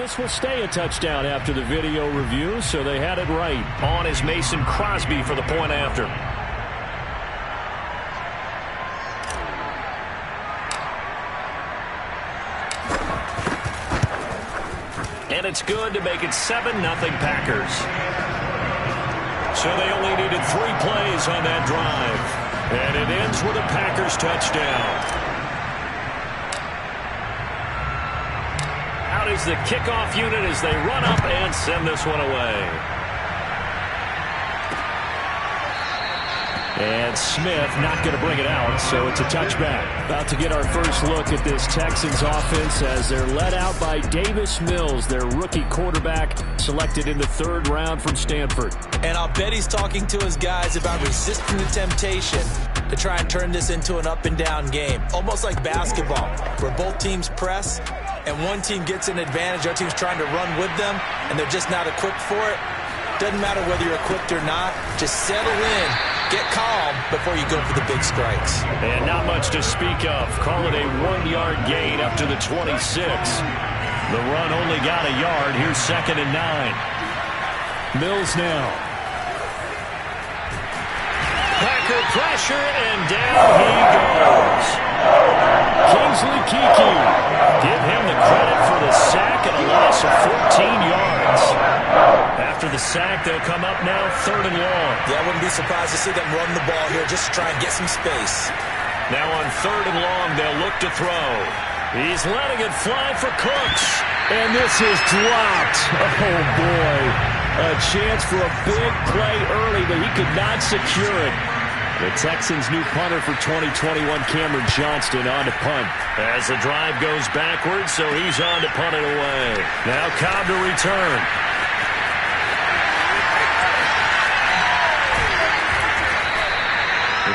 this will stay a touchdown after the video review, so they had it right. On is Mason Crosby for the point after. And it's good to make it 7-0 Packers. So they only needed 3 plays on that drive. And it ends with a Packers touchdown. Out is the kickoff unit as they run up and send this one away. And Smith not going to bring it out, so it's a touchback. About to get our first look at this Texans offense as they're led out by Davis Mills, their rookie quarterback, selected in the 3rd round from Stanford. And I'll bet he's talking to his guys about resisting the temptation to try and turn this into an up-and-down game. Almost like basketball, where both teams press, and one team gets an advantage, the other team's trying to run with them, and they're just not equipped for it. Doesn't matter whether you're equipped or not. Just settle in, get calm before you go for the big strikes. And not much to speak of. Call it a 1-yard gain up to the 26. The run only got a yard. Here's 2nd and 9. Mills now. Packer pressure, and down he goes. Kingsley Keke. Give him the credit for the sack and a loss of 14 yards. After the sack, they'll come up now 3rd and long. Yeah, I wouldn't be surprised to see them run the ball here just to try and get some space. Now on 3rd and long, they'll look to throw. He's letting it fly for Cooks. And this is dropped. Oh, boy. A chance for a big play early, but he could not secure it. The Texans' new punter for 2021, Cameron Johnston, on to punt. As the drive goes backwards, so he's on to punt it away. Now Cobb to return.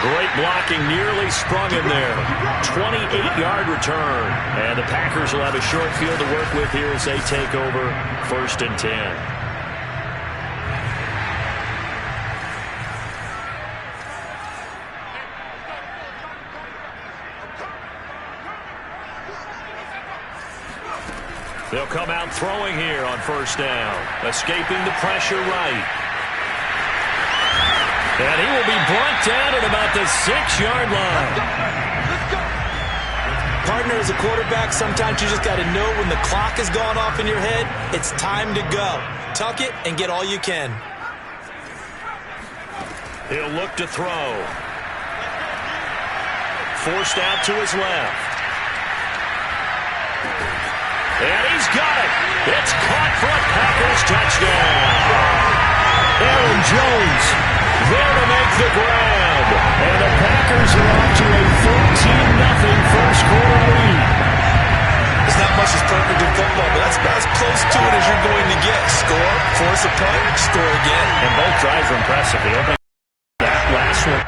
Great blocking, nearly sprung in there. 28-yard return. And the Packers will have a short field to work with here as they take over 1st and 10. They'll come out throwing here on 1st down. Escaping the pressure right. And he will be brought down at about the 6-yard line. Partner, as a quarterback, sometimes you just got to know when the clock has gone off in your head, it's time to go. Tuck it and get all you can. He'll look to throw. Forced out to his left. And he's got it. It's caught for a Packers touchdown. Aaron Jones there to make the grab. And the Packers are off to a 14-0 first quarter lead. There's not much that's perfect in football, but that's about as close to it as you're going to get. Score, force a punt, score again. And both drives are impressive. The opening, that last one.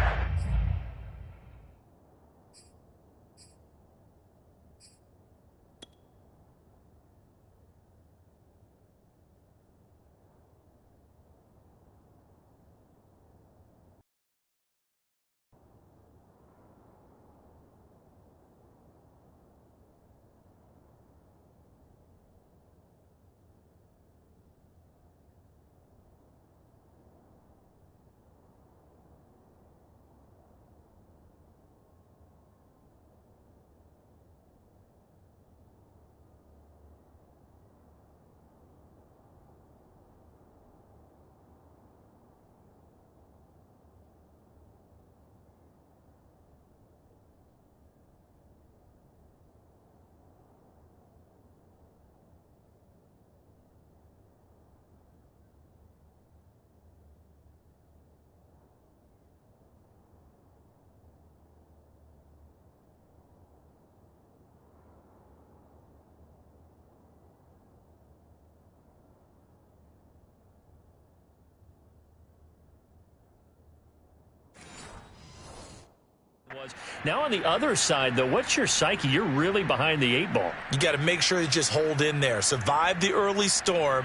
Now on the other side, though, what's your psyche? You're really behind the 8 ball. You got to make sure you just hold in there. Survive the early storm,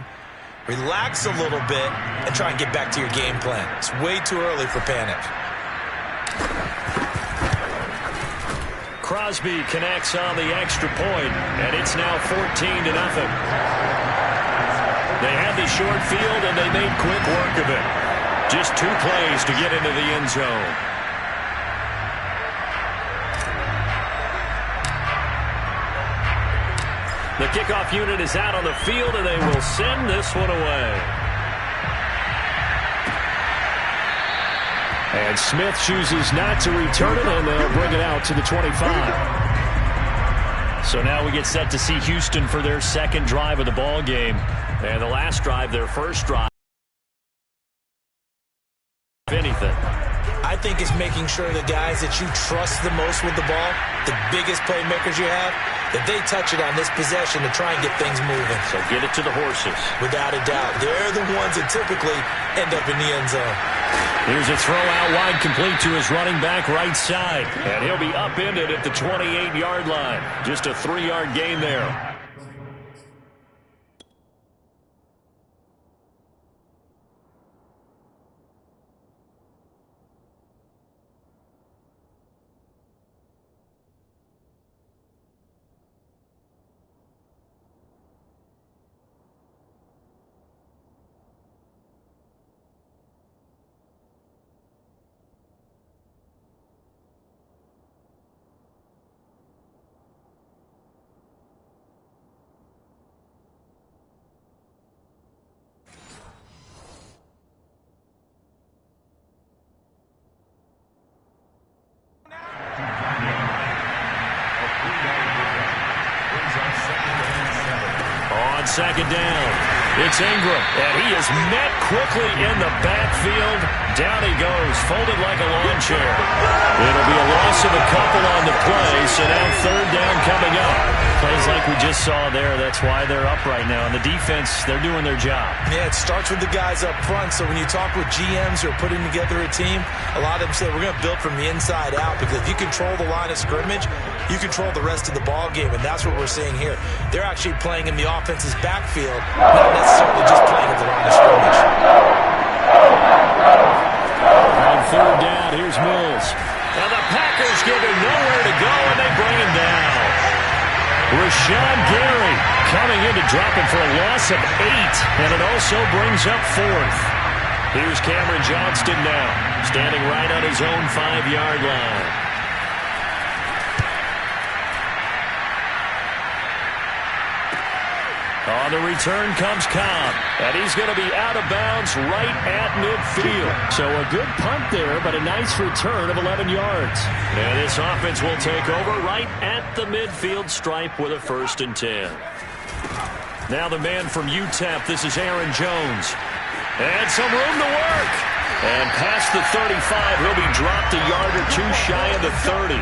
relax a little bit, and try and get back to your game plan. It's way too early for panic. Crosby connects on the extra point, and it's now 14-0. They had the short field, and they made quick work of it. Just 2 plays to get into the end zone. The kickoff unit is out on the field, and they will send this one away. And Smith chooses not to return it, and they'll bring it out to the 25. So now we get set to see Houston for their second drive of the ball game. And the last drive, their first drive. If anything. I think it's making sure the guys that you trust the most with the ball, the biggest playmakers you have, that they touch it on this possession to try and get things moving. So get it to the horses. Without a doubt. They're the ones that typically end up in the end zone. Here's a throw out wide, complete to his running back right side. And he'll be upended at the 28-yard line. Just a 3-yard gain there. Second down. It's Ingram, and he is met quickly in the backfield. Down he goes, folded like a lawn chair. It'll be a loss of a couple on the play, so now third down coming up. Plays like we just saw there, that's why they're up right now. And the defense, they're doing their job. Yeah, it starts with the guys up front, so when you talk with GMs who are putting together a team, a lot of them say we're going to build from the inside out, because if you control the line of scrimmage, you control the rest of the ball game, and that's what we're seeing here. They're actually playing in the offense's backfield, not necessarily just playing at the line of scrimmage. On third down, here's Mills. And the Packers give him nowhere to go, and they bring him down. Rashawn Gary coming in to drop him for a loss of 8, and it also brings up 4th. Here's Cameron Johnston now, standing right on his own 5-yard line. On the return comes Cobb, and he's going to be out of bounds right at midfield. So a good punt there, but a nice return of 11 yards. And this offense will take over right at the midfield stripe with a 1st and 10. Now the man from UTEP, this is Aaron Jones. And some room to work. And past the 35, he'll be dropped a yard or 2 shy of the 30.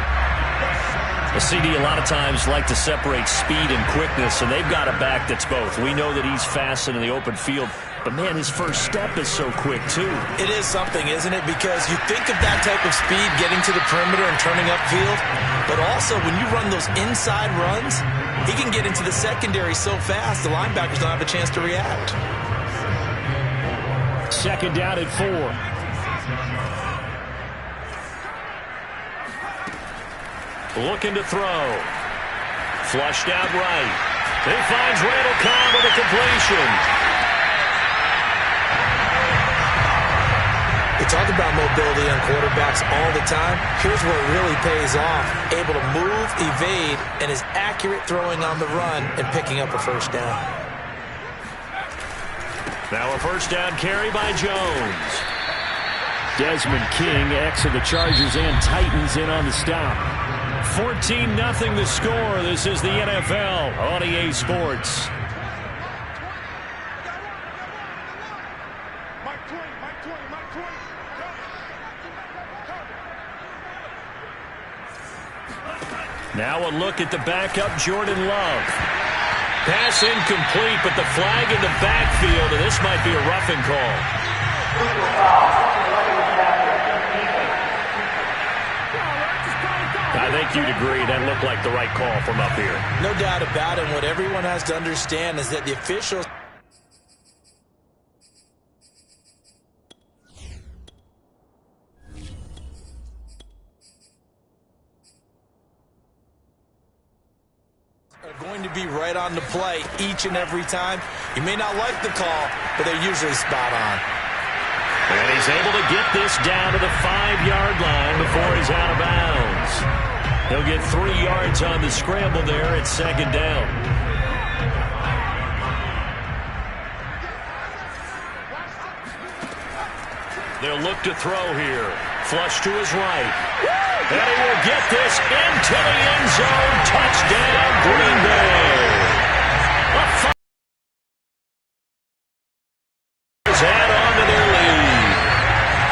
A CD a lot of times like to separate speed and quickness, and they've got a back that's both. We know that he's fast in the open field, but, man, his first step is so quick, too. It is something, isn't it? Because you think of that type of speed getting to the perimeter and turning upfield, but also when you run those inside runs, he can get into the secondary so fast the linebackers don't have a chance to react. Second down at 4. Looking to throw. Flushed out right. He finds Randall Cobb with a completion. We talk about mobility on quarterbacks all the time. Here's where it really pays off. Able to move, evade, and is accurate throwing on the run and picking up a 1st down. Now a 1st down carry by Jones. Desmond King, ex of the Chargers and Titans, in on the stop. 14-0 the score. This is the NFL on EA Sports. Now a look at the backup, Jordan Love. Pass incomplete, but the flag in the backfield, and this might be a roughing call. I think you'd agree that looked like the right call from up here. No doubt about it. What everyone has to understand is that the officials are going to be right on the play each and every time. You may not like the call, but they're usually spot on. And he's able to get this down to the 5-yard line before he's out of bounds. He'll get 3 yards on the scramble there at 2nd down. They'll look to throw here. Flush to his right. And he will get this into the end zone. Touchdown, Green Bay. Add on to their lead.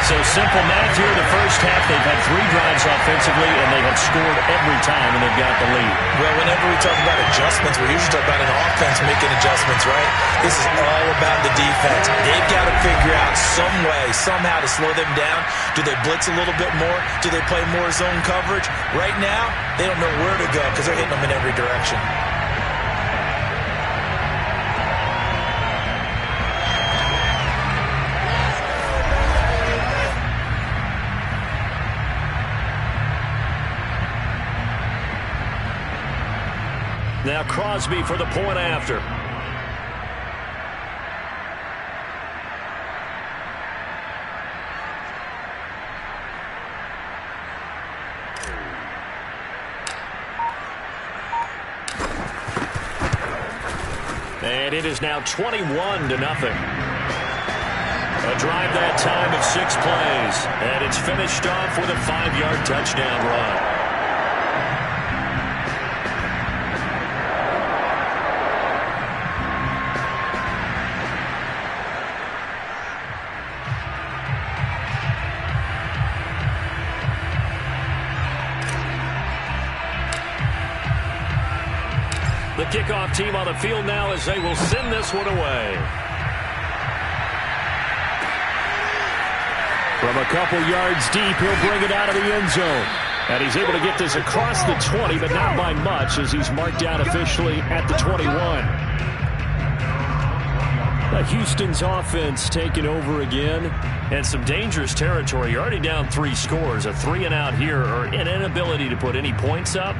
So simple math here in the first half. They've had 3 drives offensively, and they have scored every time, and they've got the lead. Well, whenever we talk about adjustments, we usually talk about an offense making adjustments, right? This is all about the defense. They've got to figure out some way, somehow to slow them down. Do they blitz a little bit more? Do they play more zone coverage? Right now, they don't know where to go because they're hitting them in every direction. Now Crosby for the point after. And it is now 21-0. A drive that time of 6 plays. And it's finished off with a 5-yard touchdown run. The kickoff team on the field now as they will send this one away. From a couple yards deep, he'll bring it out of the end zone. And he's able to get this across the 20, but not by much as he's marked down officially at the 21. Houston's offense taking over again. And some dangerous territory. You're already down 3 scores. A 3-and-out here, or an inability to put any points up.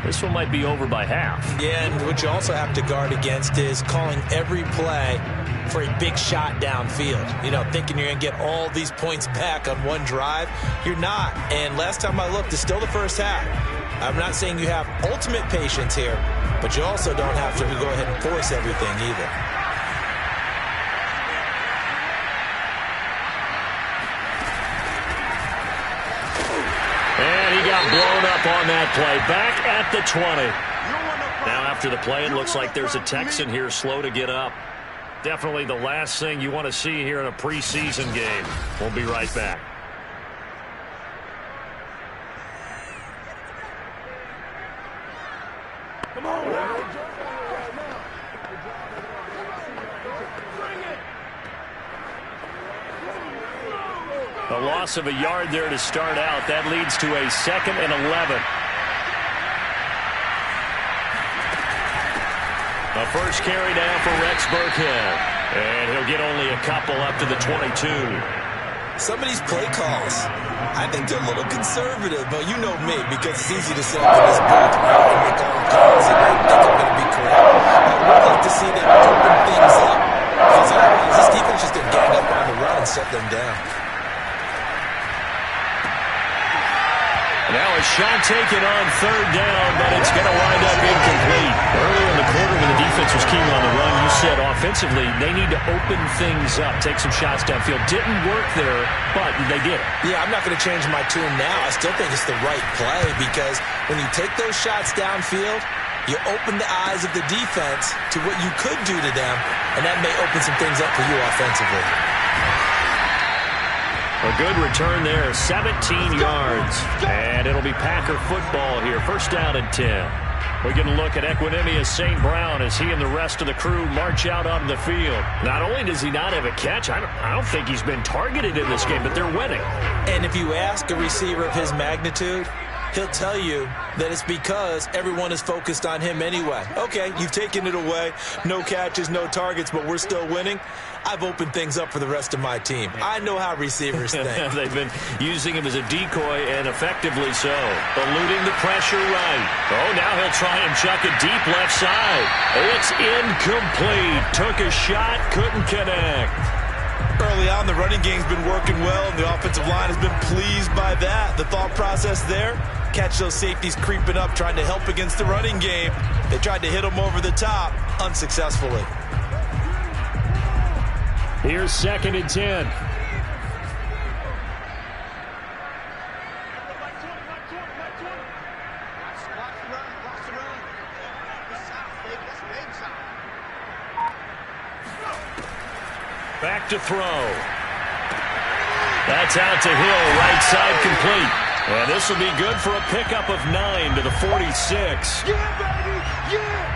This one might be over by half. Yeah, and what you also have to guard against is calling every play for a big shot downfield. You know, thinking you're going to get all these points back on one drive. You're not. And last time I looked, it's still the first half. I'm not saying you have ultimate patience here, but you also don't have to go ahead and force everything either. Blown up on that play. Back at the 20. Now after the play, it looks like there's a Texan here slow to get up. Definitely the last thing you want to see here in a preseason game. We'll be right back. Come on, a loss of a yard there to start out. That leads to a 2nd and 11. A first carry down for Rex Burkhead. And he'll get only a couple up to the 22. Some of these play calls, I think they're a little conservative, but you know me, because it's easy to say, in this booth, I can make all the calls and I think I'm going to be correct. I would like to see them open things up, because otherwise this defense is going to gang up on the run and shut them down. Now a shot taken on 3rd down, but it's going to wind up incomplete. Earlier in the quarter when the defense was keen on the run, you said offensively they need to open things up, take some shots downfield. Didn't work there, but they did. Yeah, I'm not going to change my tune now. I still think it's the right play because when you take those shots downfield, you open the eyes of the defense to what you could do to them, and that may open some things up for you offensively. A good return there, 17 yards. And it'll be Packer football here. First down and 10. We get a look at Equanimeous St. Brown as he and the rest of the crew march out onto the field. Not only does he not have a catch, I don't think he's been targeted in this game, but they're winning. And if you ask a receiver of his magnitude, he'll tell you that it's because everyone is focused on him anyway. Okay, you've taken it away. No catches, no targets, but we're still winning. I've opened things up for the rest of my team. I know how receivers think. They've been using him as a decoy, and effectively so. Eluding the pressure right. Oh, now he'll try and chuck it deep left side. It's incomplete. Took a shot, couldn't connect. Early on, the running game's been working well, and the offensive line has been pleased by that. The thought process there, catch those safeties creeping up, trying to help against the running game. They tried to hit them over the top, unsuccessfully. Here's 2nd and 10. Back to throw. That's out to Hill, right side complete. And this will be good for a pickup of 9 to the 46. Yeah, baby! Yeah!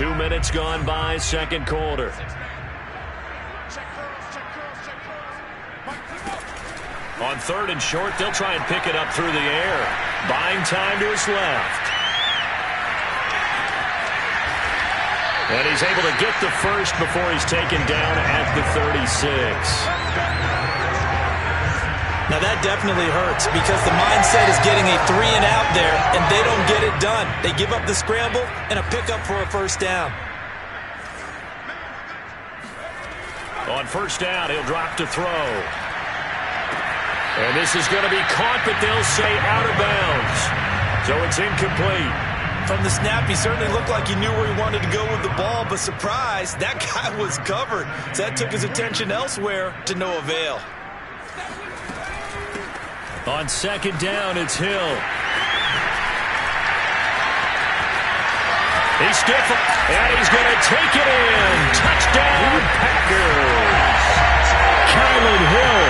Two minutes gone by, second quarter. On 3rd and short, they'll try and pick it up through the air. Buying time to his left. And he's able to get the first before he's taken down at the 36. Now that definitely hurts because the mindset is getting a 3-and-out there, and they don't get it done. They give up the scramble and a pickup for a first down. On 1st down, he'll drop to throw. And this is going to be caught, but they'll say out of bounds. So it's incomplete. From the snap, he certainly looked like he knew where he wanted to go with the ball, but surprise, that guy was covered. So that took his attention elsewhere to no avail. On 2nd down, it's Hill. He's stiff, and he's going to take it in. Touchdown, Packers. Kylin Hill,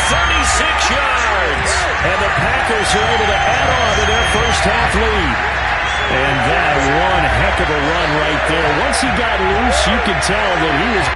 36 yards. And the Packers are able to add on to their first half lead. And that one heck of a run right there. Once he got loose, you could tell that he was...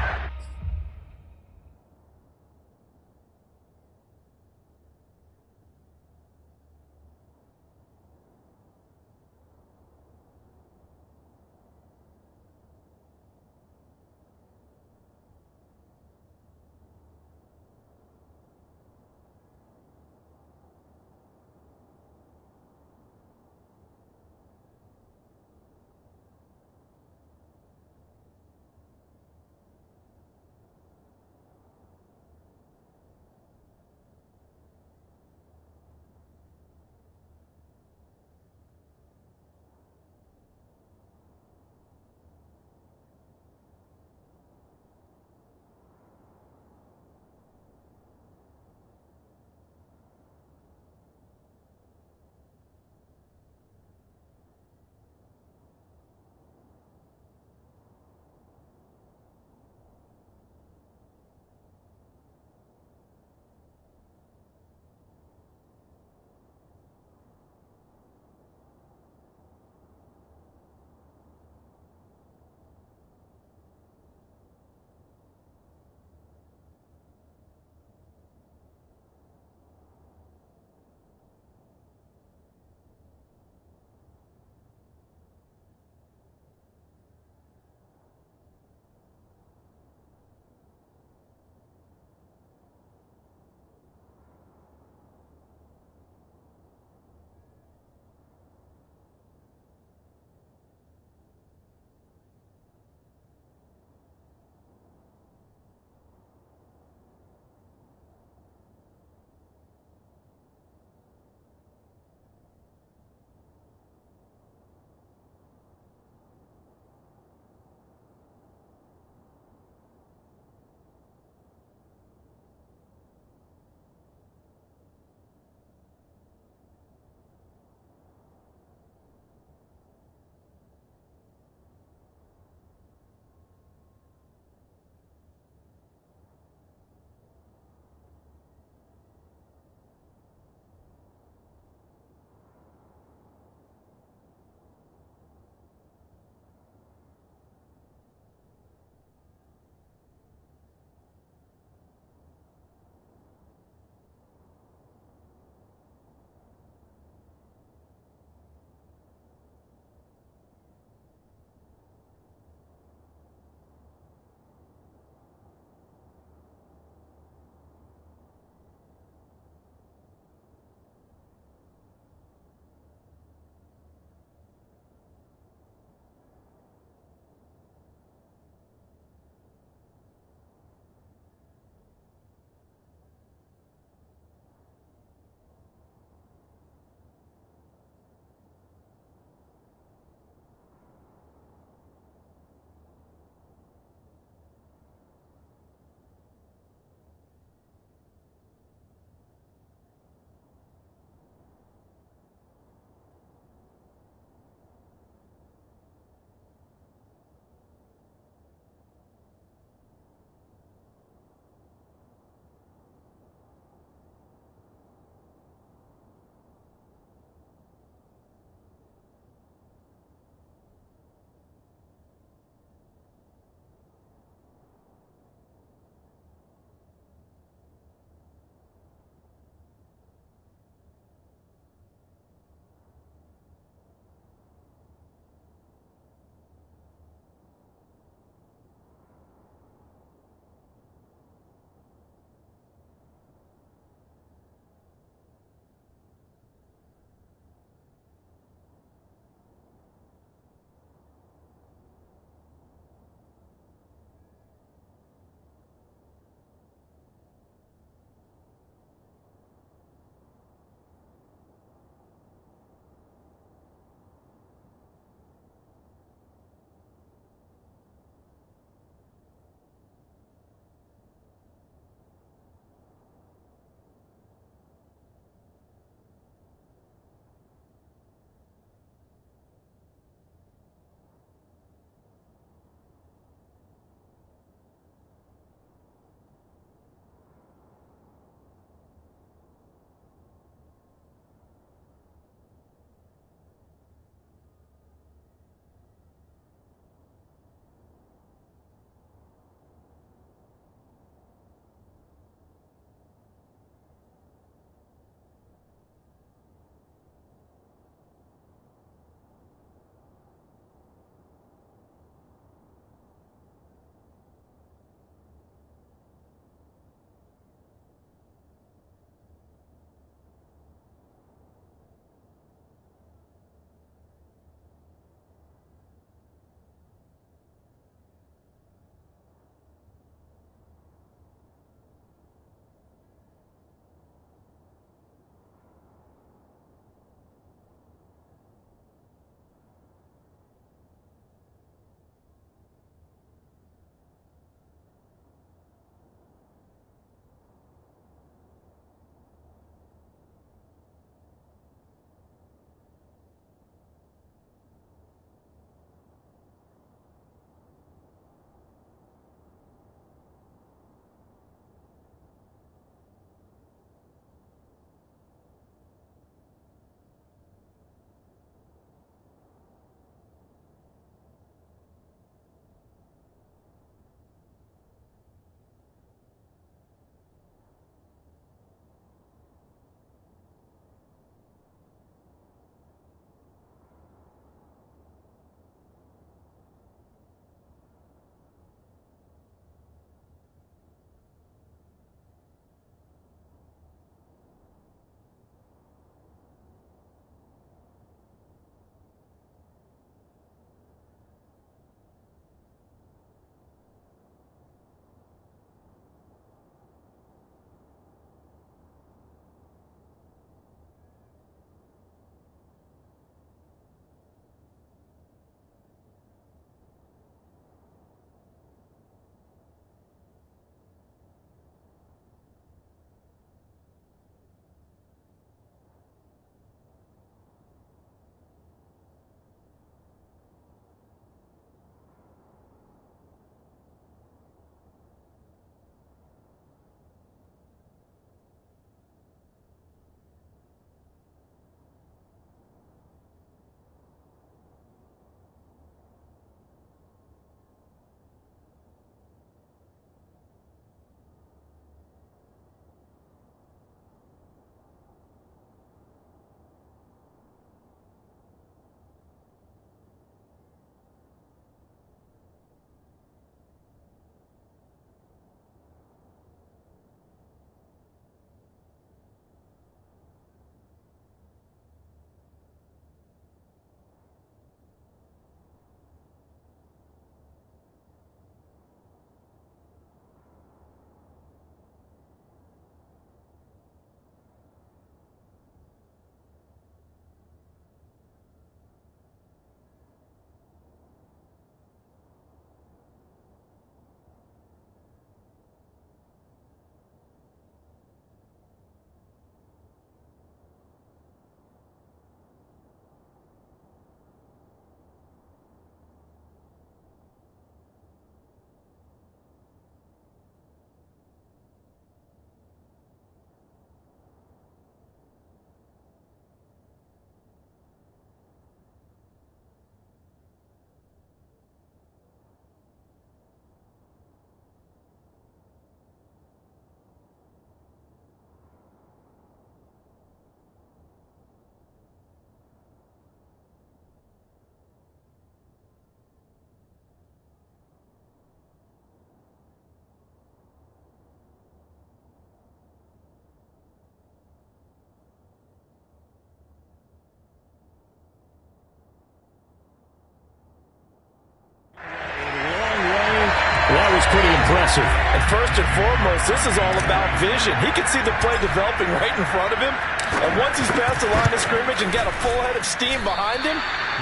impressive. And first and foremost, this is all about vision. He can see the play developing right in front of him. And once he's past the line of scrimmage and got a full head of steam behind him,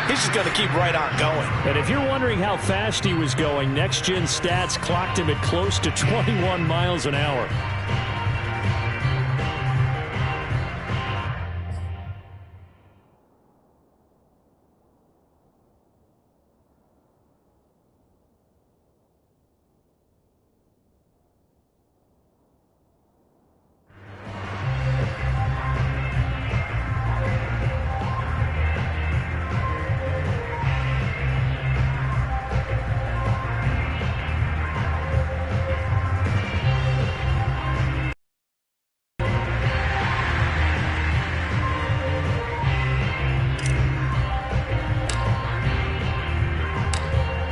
he's just going to keep right on going. And if you're wondering how fast he was going, Next Gen Stats clocked him at close to 21 miles an hour.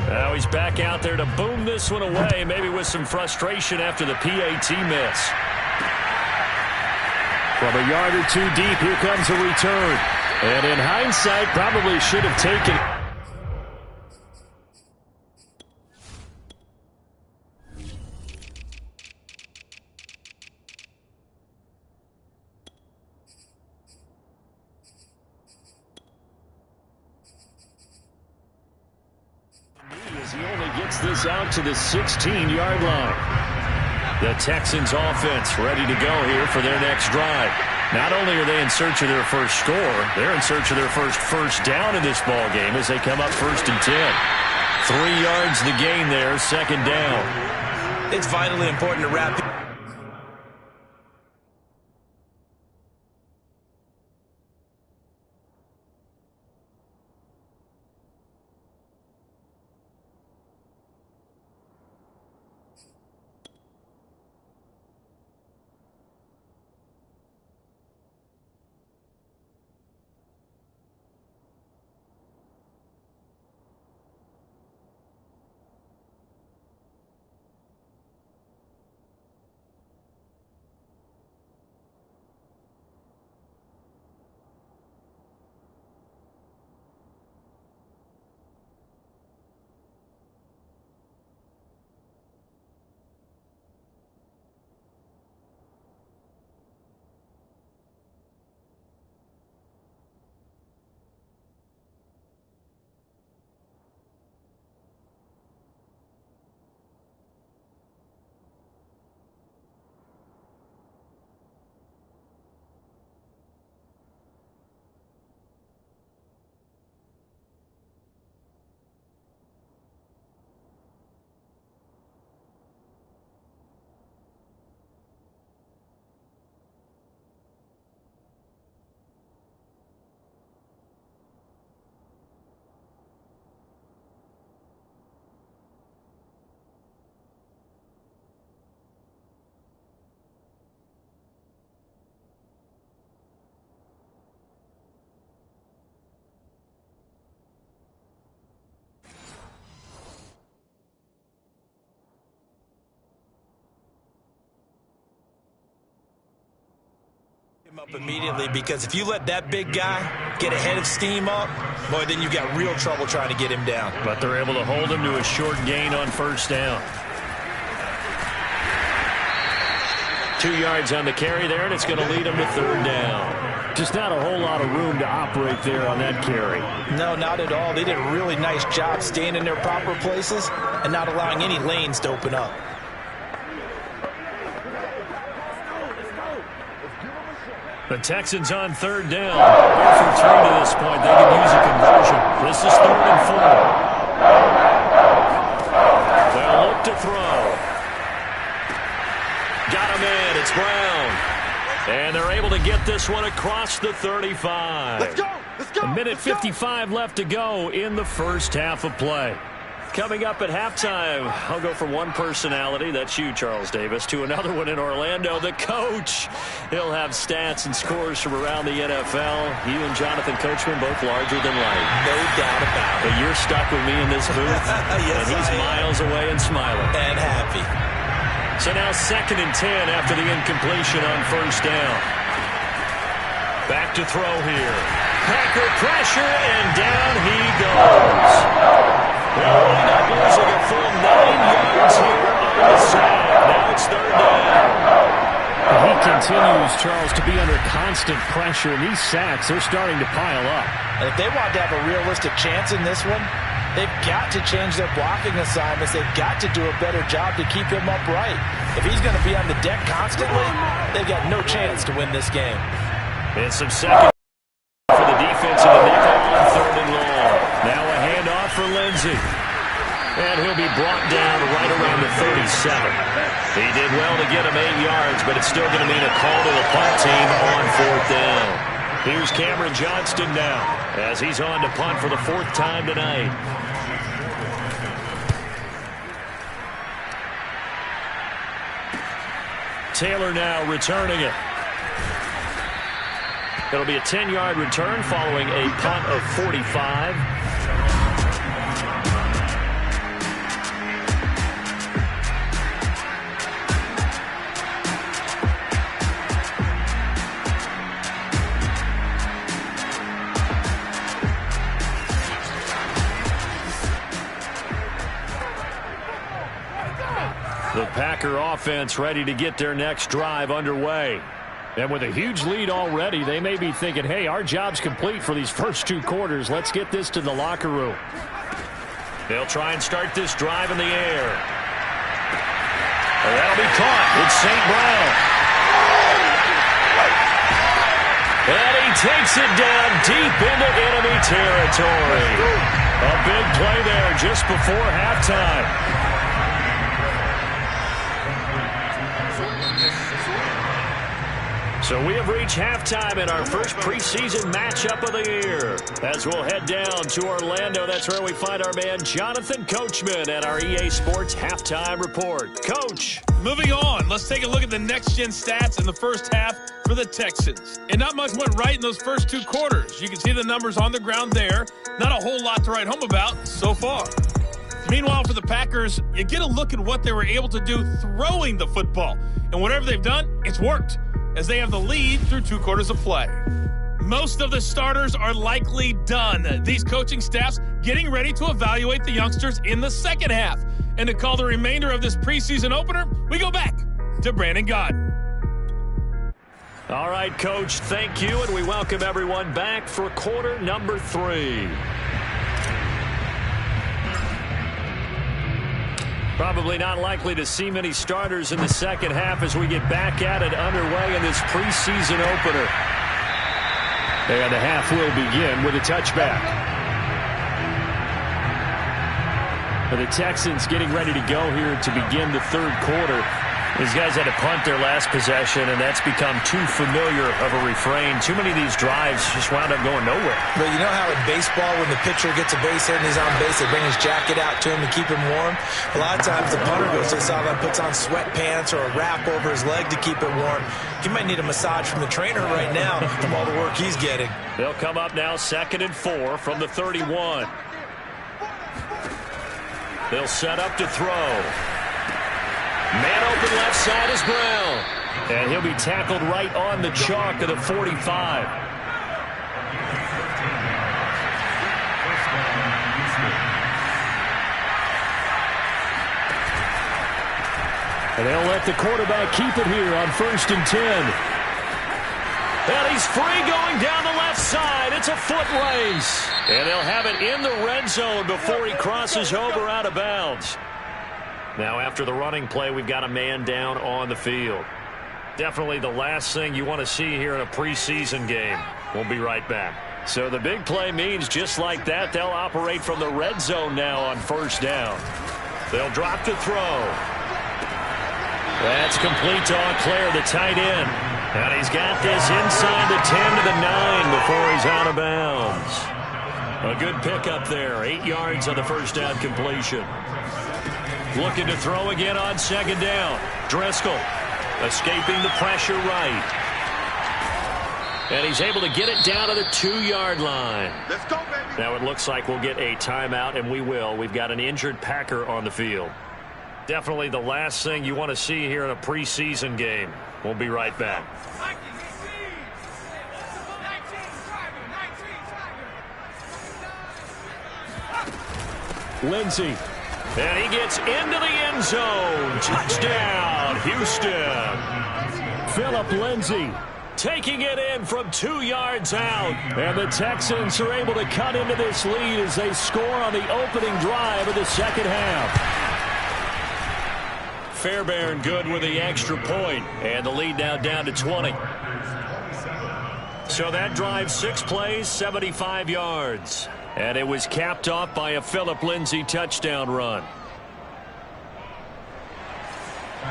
Now he's back out there to boom this one away, maybe with some frustration after the PAT miss. From a yard or two deep, here comes a return. And in hindsight, probably should have taken it. He only gets this out to the 16-yard line. The Texans offense ready to go here for their next drive. Not only are they in search of their first score, they're in search of their first down in this ball game as they come up 1st and 10. 3 yards the gain there, 2nd down. It's vitally important to wrap. Him up immediately, because if you let that big guy get a head of steam up, boy, then you got real trouble trying to get him down. But they're able to hold him to a short gain on 1st down. 2 yards on the carry there, and it's going to lead him to 3rd down. Just not a whole lot of room to operate there on that carry. No, not at all. They did a really nice job staying in their proper places and not allowing any lanes to open up. The Texans on 3rd down. 4 for 3 to this point. They can use a conversion. This is 3rd and 4. They'll look to throw. Got him in. It's Brown. And they're able to get this one across the 35. Let's go. Let's go. 1:55 left to go in the first half of play. Coming up at halftime, I'll go from one personality, that's you, Charles Davis, to another one in Orlando, the coach. He'll have stats and scores from around the NFL. You and Jonathan Coachman, both larger than life. No doubt about it. But you're stuck with me in this booth, yes, and he's miles away and smiling. And happy. So now 2nd and 10 after the incompletion on 1st down. Back to throw here. Packer pressure, and down he goes. They'll wind up losing a full 9 yards here on Now it's third down. He continues, Charles, to be under constant pressure, and these sacks, they're starting to pile up. And if they want to have a realistic chance in this one, they've got to change their blocking assignments. They've got to do a better job to keep him upright. If he's going to be on the deck constantly, they've got no chance to win this game. And some second for the defense in the nickel on third and long. Now a handoff for Lindsey. And he'll be brought down right around the 37. He did well to get him 8 yards, but it's still going to mean a call to the punt team on fourth down. Here's Cameron Johnston now as he's on to punt for the 4th time tonight. Taylor now returning it. It'll be a 10-yard return following a punt of 45. The Packer offense ready to get their next drive underway. And with a huge lead already, they may be thinking, hey, our job's complete for these first 2 quarters. Let's get this to the locker room. They'll try and start this drive in the air. And that'll be caught. It's St. Brown. And he takes it down deep into enemy territory. A big play there just before halftime. So we have reached halftime in our first preseason matchup of the year. As we'll head down to Orlando, that's where we find our man Jonathan Coachman at our EA Sports Halftime Report. Coach. Moving on, let's take a look at the next-gen stats in the first half for the Texans. And not much went right in those first 2 quarters. You can see the numbers on the ground there. Not a whole lot to write home about so far. Meanwhile, for the Packers, you get a look at what they were able to do throwing the football. And whatever they've done, it's worked, as they have the lead through 2 quarters of play. Most of the starters are likely done. These coaching staffs getting ready to evaluate the youngsters in the second half. And to call the remainder of this preseason opener, we go back to Brandon Gaudin. All right, Coach, thank you, and we welcome everyone back for quarter number 3. Probably not likely to see many starters in the second half as we get back at it underway in this preseason opener. And the half will begin with a touchback. The Texans getting ready to go here to begin the 3rd quarter. These guys had to punt their last possession, and that's become too familiar of a refrain. Too many of these drives just wound up going nowhere. But you know how in baseball, when the pitcher gets a base hit and he's on base, they bring his jacket out to him to keep him warm? A lot of times the punter goes to the sideline, puts on sweatpants or a wrap over his leg to keep it warm. He might need a massage from the trainer right now from all the work he's getting. They'll come up now 2nd and 4 from the 31. They'll set up to throw. Man open left side is Brown. And he'll be tackled right on the chalk of the 45. And they'll let the quarterback keep it here on 1st and 10. And he's free going down the left side. It's a foot race. And they'll have it in the red zone before he crosses over out of bounds. Now, after the running play, we've got a man down on the field. Definitely the last thing you want to see here in a preseason game. We'll be right back. So the big play means just like that, they'll operate from the red zone now on 1st down. They'll drop to throw. That's complete to Auclair, the tight end. And he's got this inside the 10 to the 9 before he's out of bounds. A good pickup there. 8 yards on the 1st down completion. Looking to throw again on 2nd down. Driscoll escaping the pressure right. And he's able to get it down to the 2-yard line. Let's go, baby. Now it looks like we'll get a timeout, and we will. We've got an injured Packer on the field. Definitely the last thing you want to see here in a preseason game. We'll be right back. Lindsey And he gets into the end zone. Touchdown, Houston. Philip Lindsay taking it in from 2 yards out. And the Texans are able to cut into this lead as they score on the opening drive of the second half. Fairbairn good with the extra point. And the lead now down to 20. So that drive, 6 plays, 75 yards. And it was capped off by a Philip Lindsay touchdown run.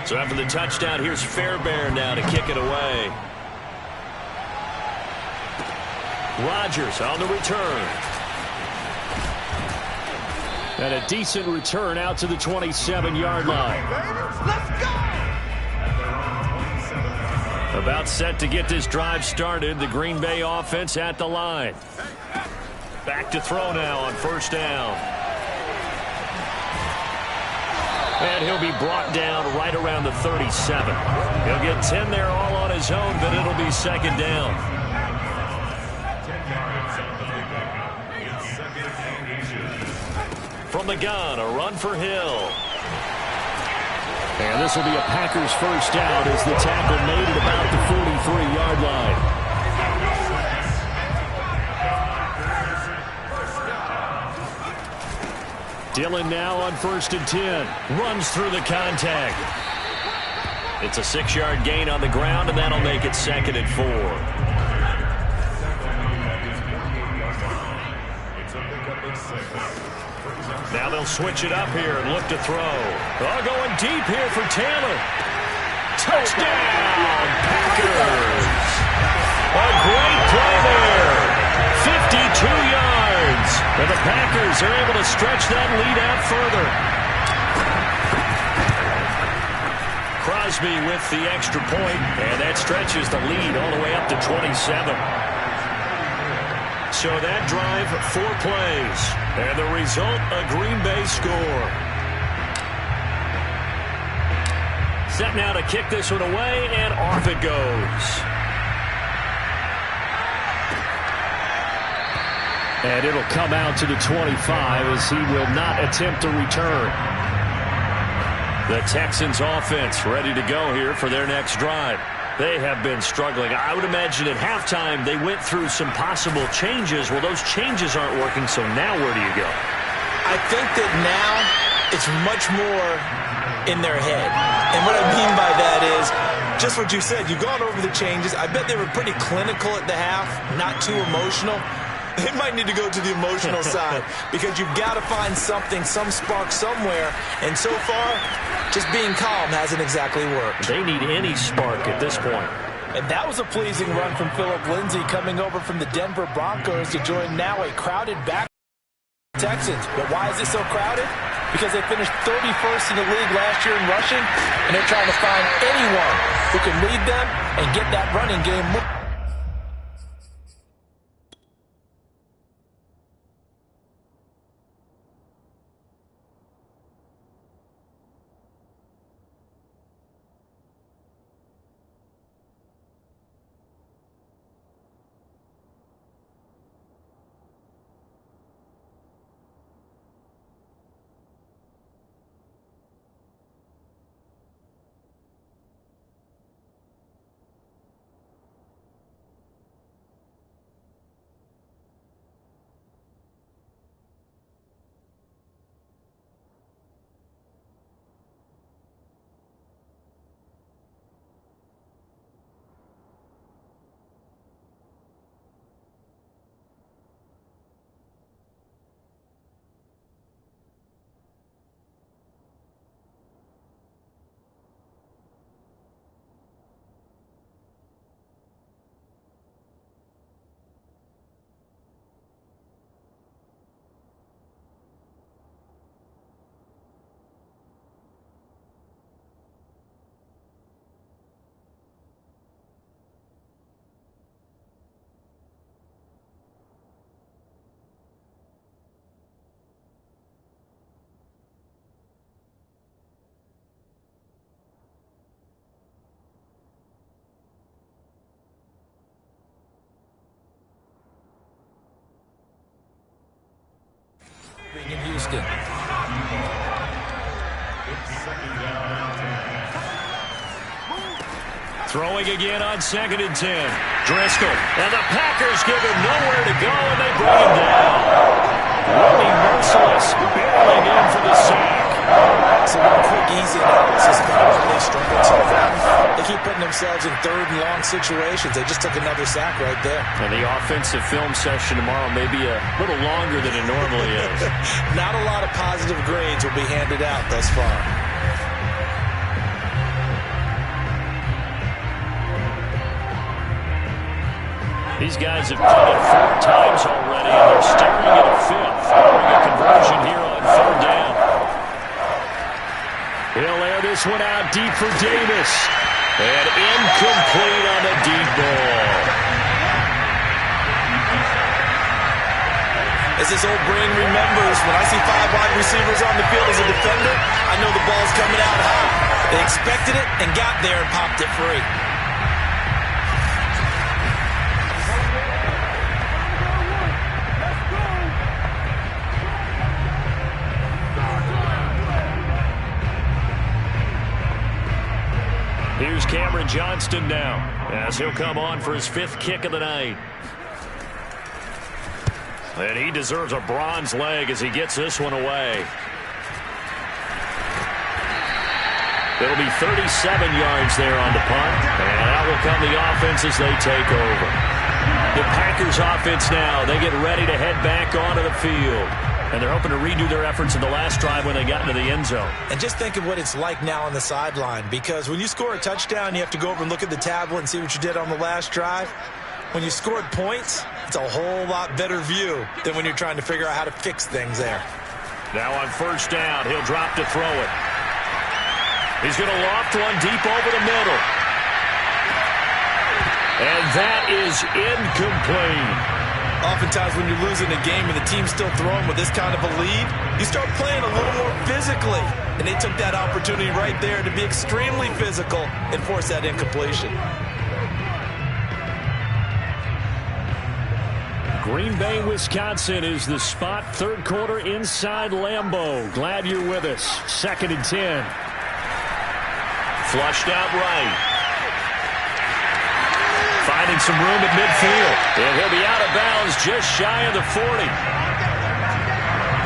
So after the touchdown, here's Fairbairn now to kick it away. Rodgers on the return. And a decent return out to the 27-yard line. Let's go! About set to get this drive started. The Green Bay offense at the line. Back to throw now on first down. And he'll be brought down right around the 37. He'll get 10 there all on his own, but it'll be second down. From the gun, a run for Hill. And this will be a Packers first down as the tackle made at about the 43-yard line. Dillon now on 1st and 10. Runs through the contact. It's a 6-yard gain on the ground, and that'll make it 2nd and 4. Now they'll switch it up here and look to throw. Oh, going deep here for Taylor. Touchdown, Packers. A great play there. 52 yards. And the Packers are able to stretch that lead out further. Crosby with the extra point, and that stretches the lead all the way up to 27. So that drive, 4 plays. And the result, a Green Bay score. Set now to kick this one away, and off it goes. And it'll come out to the 25 as he will not attempt to return. The Texans offense ready to go here for their next drive. They have been struggling. I would imagine at halftime they went through some possible changes. Well, those changes aren't working, so now where do you go? I think that now it's much more in their head. And what I mean by that is just what you said. You've gone over the changes. I bet they were pretty clinical at the half, not too emotional. They might need to go to the emotional side because you've got to find something, some spark somewhere. And so far, just being calm hasn't exactly worked. They need any spark at this point. And that was a pleasing run from Philip Lindsay coming over from the Denver Broncos to join now a crowded back Texans. But why is it so crowded? Because they finished 31st in the league last year in rushing, and they're trying to find anyone who can lead them and get that running game moving. Throwing again on 2nd and 10. Driscoll. And the Packers give him nowhere to go, and they bring him down. Really merciless, barreling in for the sack. So one quick, easy analysis about why they struggled so far. They keep putting themselves in third and long situations. They just took another sack right there. And the offensive film session tomorrow may be a little longer than it normally is. Not a lot of positive grades will be handed out thus far. These guys have done it 4 times already, and they're staring at a 5th. Following a conversion here on 3rd down. He'll air this one out deep for Davis. And incomplete on the deep ball. As this old brain remembers, when I see 5 wide receivers on the field as a defender, I know the ball's coming out high. They expected it and got there and popped it free. Here's Cameron Johnston now, as he'll come on for his 5th kick of the night. And he deserves a bronze leg as he gets this one away. It'll be 37 yards there on the punt, and out will come the offense as they take over. The Packers offense now, they get ready to head back onto the field. And they're hoping to redo their efforts in the last drive when they got into the end zone. And just think of what it's like now on the sideline, because when you score a touchdown, you have to go over and look at the tablet and see what you did on the last drive. When you scored points, it's a whole lot better view than when you're trying to figure out how to fix things there. Now on 1st down, he'll drop to throw it. He's going to loft one deep over the middle. And that is incomplete. Oftentimes when you're losing a game and the team's still throwing with this kind of a lead, you start playing a little more physically. And they took that opportunity right there to be extremely physical and force that incompletion. Green Bay, Wisconsin is the spot. 3rd quarter inside Lambeau. Glad you're with us. 2nd and 10. Flushed out right. Finding some room at midfield. And he'll be out of bounds just shy of the 40.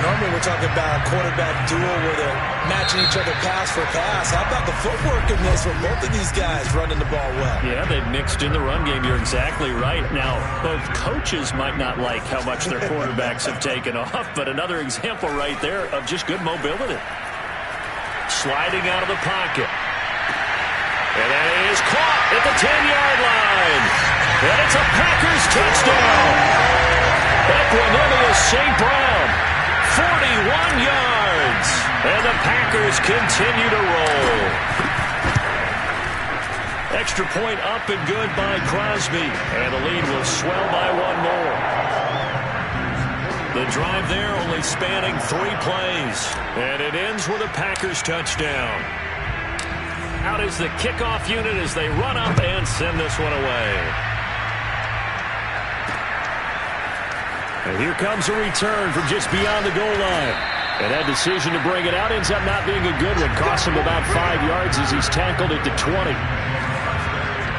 Normally we're talking about a quarterback duel where they're matching each other pass for pass. How about the footwork in this with both of these guys running the ball well? Yeah, they've mixed in the run game. You're exactly right. Now, both coaches might not like how much their quarterbacks have taken off, but another example right there of just good mobility. Sliding out of the pocket. And that is caught at the 10-yard line. And it's a Packers touchdown. Equanimous St. Brown, 41 yards. And the Packers continue to roll. Extra point up and good by Crosby. And the lead will swell by 1 more. The drive there only spanning 3 plays. And it ends with a Packers touchdown. Out is the kickoff unit as they run up and send this one away. And here comes a return from just beyond the goal line. And that decision to bring it out ends up not being a good one. Costs him about 5 yards as he's tackled at the 20.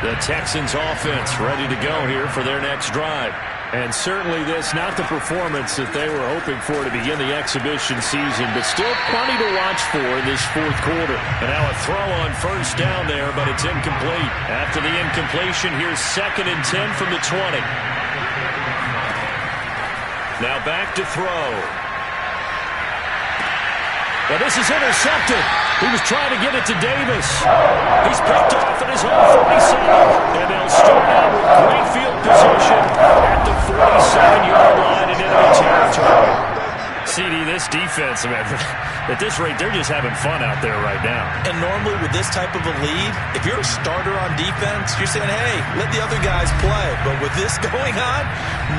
The Texans offense ready to go here for their next drive. And certainly this, not the performance that they were hoping for to begin the exhibition season, but still plenty to watch for in this 4th quarter. And now a throw on 1st down there, but it's incomplete. After the incompletion, here's 2nd and 10 from the 20. Now back to throw. But this is intercepted. He was trying to get it to Davis. He's picked off at his own 47. And they'll start out with great field position at the 47-yard line in enemy territory. CD, this defense, man, at this rate, they're just having fun out there right now. And normally with this type of a lead, if you're a starter on defense, you're saying, hey, let the other guys play. But with this going on,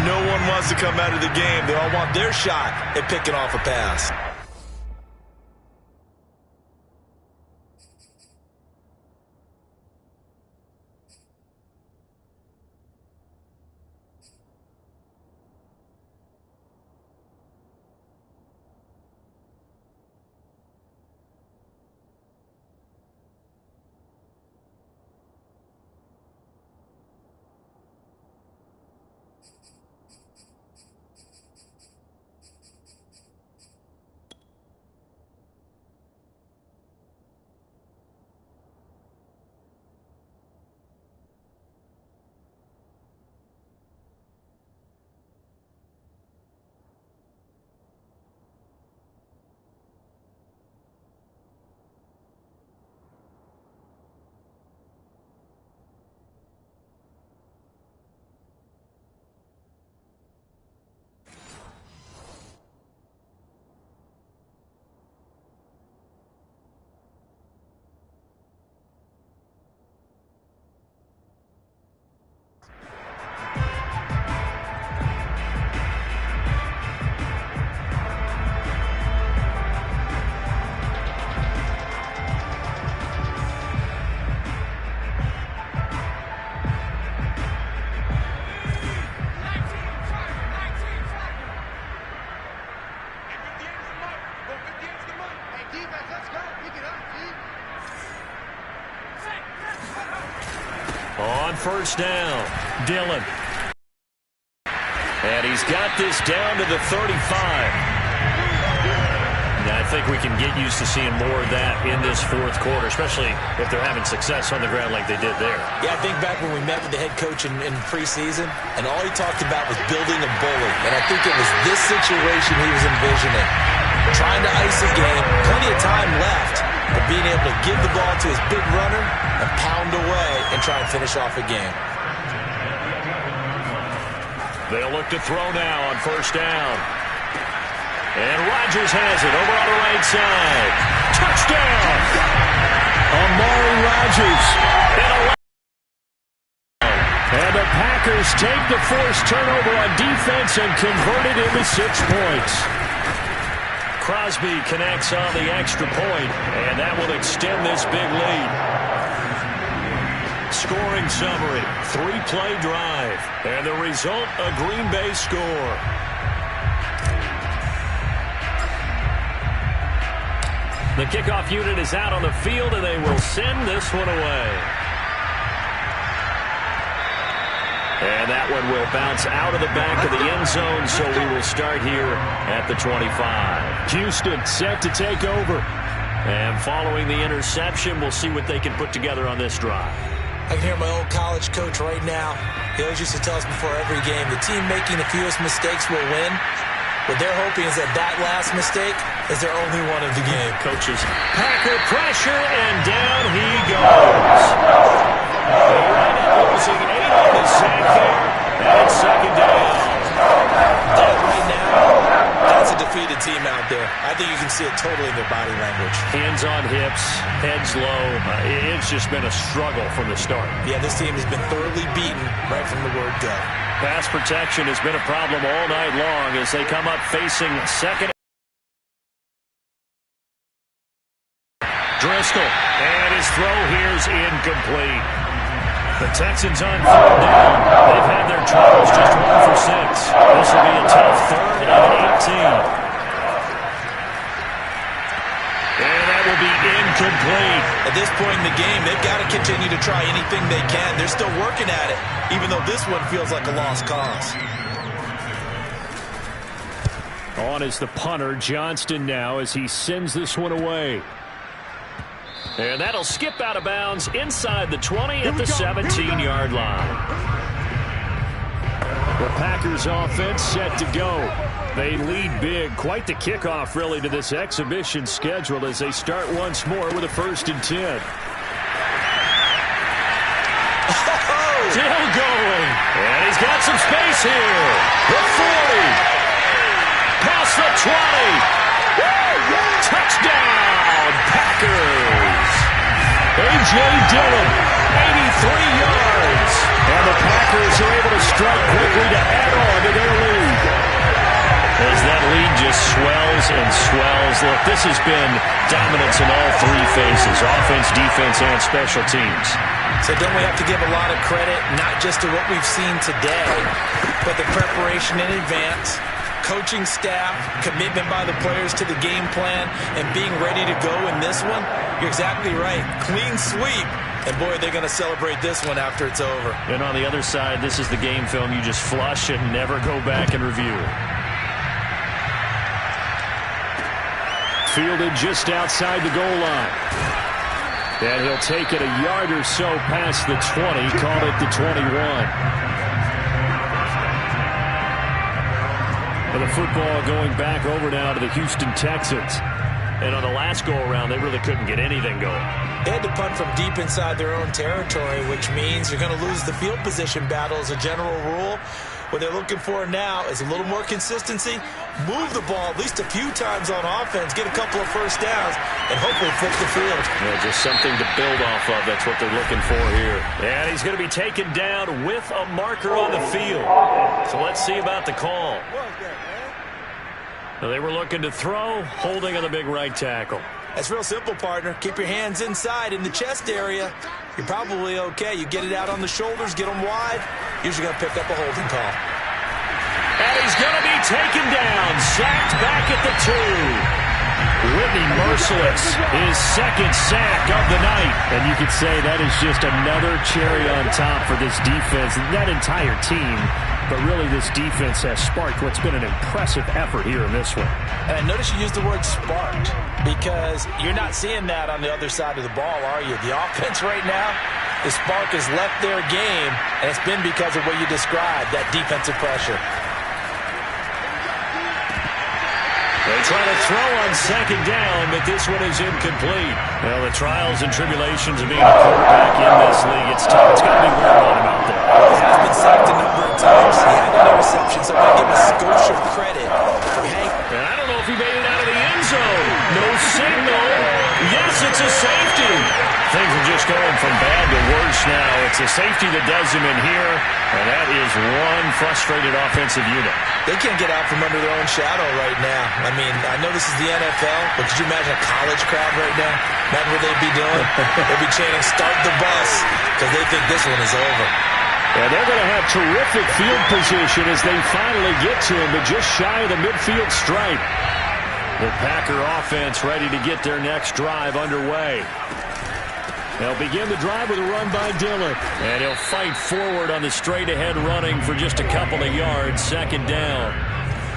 no one wants to come out of the game. They all want their shot at picking off a pass. first down. Dillon. And he's got this down to the 35. Now, I think we can get used to seeing more of that in this fourth quarter, especially if they're having success on the ground like they did there. Yeah, I think back when we met with the head coach in preseason, and all he talked about was building a bully. And I think it was this situation he was envisioning. Trying to ice a game, plenty of time left, but being able to give the ball to his big runner and pound away and try and finish off a game. They'll look to throw now on first down. And Rodgers has it over on the right side. Touchdown! Amari Rodgers. And the Packers take the forced turnover on defense and convert it into 6 points. Crosby connects on the extra point, and that will extend this big lead. Scoring summary, 3-play drive, and the result, a Green Bay score. The kickoff unit is out on the field, and they will send this one away. And that one will bounce out of the back of the end zone, so we will start here at the 25. Houston set to take over. And following the interception, we'll see what they can put together on this drive. I can hear my old college coach right now. He always used to tell us before every game, the team making the fewest mistakes will win. What they're hoping is that last mistake is their only one of the game. Coaches, Packer pressure, and down he goes. They wind up losing 8 on the sack there, and second down. Right now, that's a defeated team out there. I think you can see it totally in their body language. Hands on hips, heads low. It's just been a struggle from the start. Yeah, this team has been thoroughly beaten right from the word go. Pass protection has been a problem all night long as they come up facing second. Driscoll, and his throw here's incomplete. The Texans on third down. They've had their troubles, just 1 for 6. This will be a tough 3rd and 18. And that will be incomplete. At this point in the game, they've got to continue to try anything they can. They're still working at it, even though this one feels like a lost cause. On is the punter, Johnston, now as he sends this one away. And that'll skip out of bounds inside the 20 at the 17-yard line. The Packers offense set to go. They lead big. Quite the kickoff, really, to this exhibition schedule as they start once more with a 1st and 10. Still going. And he's got some space here. The 40. Past the 20. Touchdown, Packers. A.J. Dillon, 83 yards. And the Packers are able to strike quickly to add on to their lead. As that lead just swells and swells. Look, this has been dominance in all 3 phases, offense, defense, and special teams. So don't we have to give a lot of credit, not just to what we've seen today, but the preparation in advance, coaching staff, commitment by the players to the game plan, and being ready to go in this one? You're exactly right. Clean sweep. And, boy, they're going to celebrate this one after it's over. And on the other side, this is the game film you just flush and never go back and review. Fielded just outside the goal line. And he'll take it a yard or so past the 20, call it the 21. And the football going back over now to the Houston Texans. And on the last go-around, they really couldn't get anything going. They had to punt from deep inside their own territory, which means you're going to lose the field position battle as a general rule. What they're looking for now is a little more consistency, move the ball at least a few times on offense, get a couple of first downs, and hopefully flip the field. Yeah, just something to build off of. That's what they're looking for here. And he's going to be taken down with a marker on the field. So let's see about the call. They were looking to throw, holding on the big right tackle. That's real simple, partner. Keep your hands inside in the chest area. You're probably okay. You get it out on the shoulders, get them wide. Usually going to pick up a holding call. And he's going to be taken down, sacked back at the 2. Whitney Mercilus, his second sack of the night. And you could say that is just another cherry on top for this defense, that entire team. But really, this defense has sparked what's been an impressive effort here in this one. And notice you used the word sparked, because you're not seeing that on the other side of the ball, are you? The offense right now, the spark has left their game, and it's been because of what you described, that defensive pressure. They try to throw on second down, but this one is incomplete. Well, the trials and tribulations of being a quarterback in this league, it's tough. It's got to be wearing on him out there. He has been sacked a number of times. He had an interception, so I'm going to give him a skosh of credit for Hank. And I don't know if he made it out of the end zone. No signal. Yes, it's a safety. Things are just going from bad to worse now. It's a safety that does him in here, and that is one frustrated offensive unit. They can't get out from under their own shadow right now. I mean, I know this is the NFL, but could you imagine a college crowd right now? Imagine what they'd be doing. They'd be chanting, "Start the bus," because they think this one is over. And they're going to have terrific field position as they finally get to him, but just shy of the midfield stripe. The Packer offense ready to get their next drive underway. They'll begin the drive with a run by Dillon. And he'll fight forward on the straight-ahead running for just a couple of yards, second down.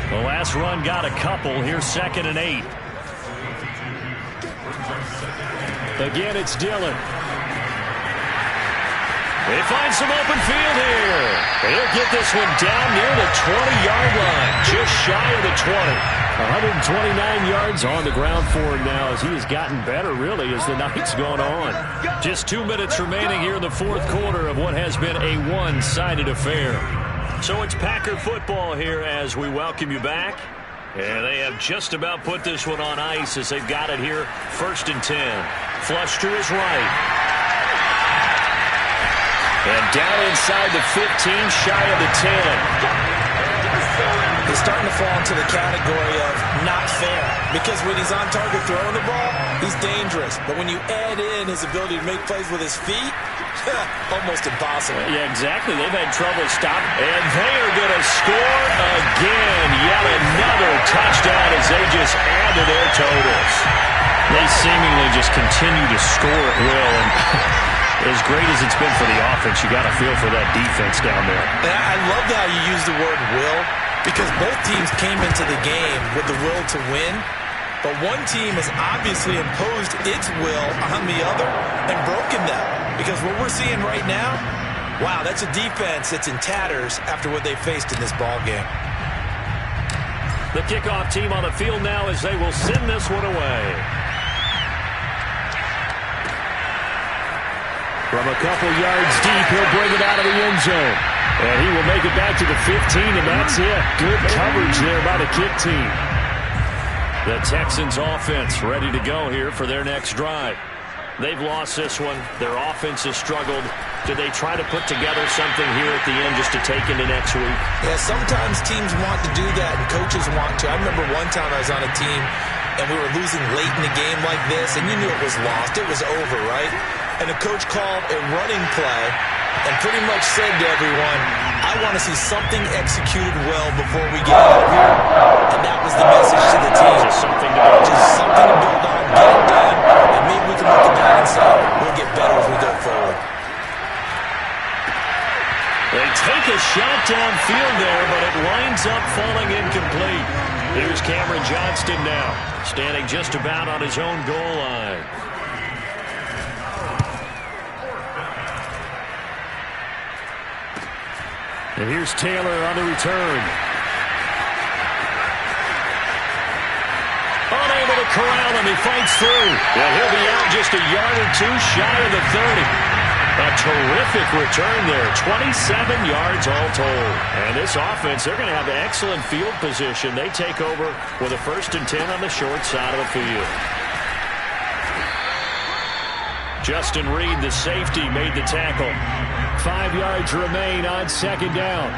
The last run got a couple. Here's 2nd and 8. Again, it's Dillon. They find some open field here. He'll get this one down near the 20-yard line, just shy of the 20. 129 yards on the ground for him now as he has gotten better, really, as the night's gone on. Just 2 minutes remaining here in the fourth quarter of what has been a one-sided affair. So it's Packer football here as we welcome you back. And they have just about put this one on ice as they've got it here, 1st and 10. Flush to his right. And down inside the 15, shy of the 10. He's starting to fall into the category of not fair, because when he's on target throwing the ball, he's dangerous. But when you add in his ability to make plays with his feet, almost impossible. Yeah, exactly. They've had trouble stopping. And they are going to score again. Yet another touchdown as they just add to their totals. They seemingly just continue to score at will. And as great as it's been for the offense, you got to feel for that defense down there. And I love how you use the word will, because both teams came into the game with the will to win, but one team has obviously imposed its will on the other and broken them. Because what we're seeing right now, wow, that's a defense that's in tatters after what they faced in this ball game. The kickoff team on the field now as they will send this one away. From a couple yards deep, he'll bring it out of the end zone. And he will make it back to the 15, and that's it. Good coverage there by the kick team. The Texans offense ready to go here for their next drive. They've lost this one. Their offense has struggled. Do they try to put together something here at the end just to take into next week? Yeah, sometimes teams want to do that, and coaches want to. I remember one time I was on a team, and we were losing late in the game like this, and you knew it was lost. It was over, right? And the coach called a running play and pretty much said to everyone, I want to see something executed well before we get out of here. And that was the message to the team. Just something to build. Just something to build on, get it done, and maybe we can look at that and say, we'll get better as we go forward. They take a shot downfield there, but it winds up falling incomplete. Here's Cameron Johnston now, standing just about on his own goal line. And here's Taylor on the return. Unable to corral him. He fights through. Well, he'll be out just a yard or two shy of the 30. A terrific return there. 27 yards all told. And this offense, they're going to have excellent field position. They take over with a 1st and 10 on the short side of the field. Justin Reed, the safety, made the tackle. 5 yards remain on 2nd down.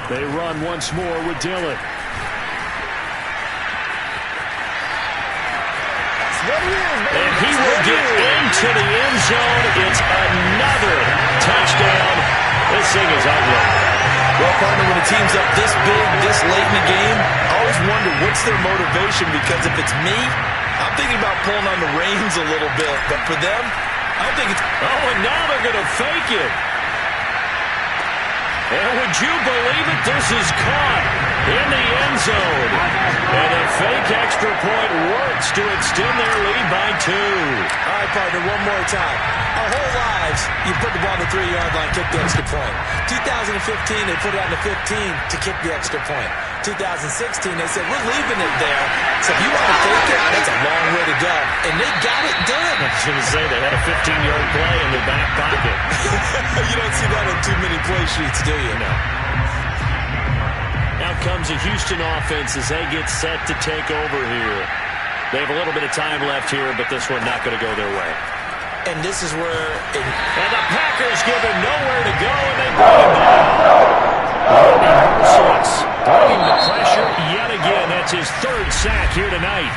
They run once more with Dillon. And he will get into the end zone. It's another touchdown. This thing is ugly. Well, partner, when a team's up this big, this late in the game, I always wonder what's their motivation, because if it's me, I'm thinking about pulling on the reins a little bit. But for them, I don't think it's... Oh, and now they're going to fake it. And would you believe it? This is caught in the end zone. And a fake extra point works to extend their lead by 2. All right, partner, one more time. Our whole lives, you put the ball on the 3-yard line, kick the extra point. 2015, they put it on the 15 to kick the extra point. 2016, they said, we're leaving it there. So if you want to fake it, that's a long way to go. And they got it done. I was going to say, they had a 15-yard play in their back pocket. You don't see that on too many play sheets, do you? No. Now comes a Houston offense as they get set to take over here. They have a little bit of time left here, but this one not going to go their way. And this is where... And the Packers give him nowhere to go, and they bring him down. He'll be merciless. Bringing the pressure yet again. That's his 3rd sack here tonight.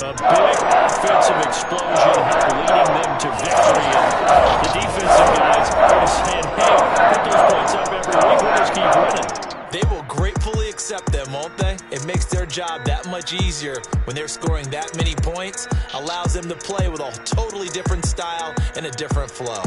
A big offensive explosion leading them to victory. And the defensive guys are saying, hey, put those points up every week. We'll just keep winning. They will gratefully accept them, won't they? It makes their job that much easier when they're scoring that many points. Allows them to play with a totally different style and a different flow.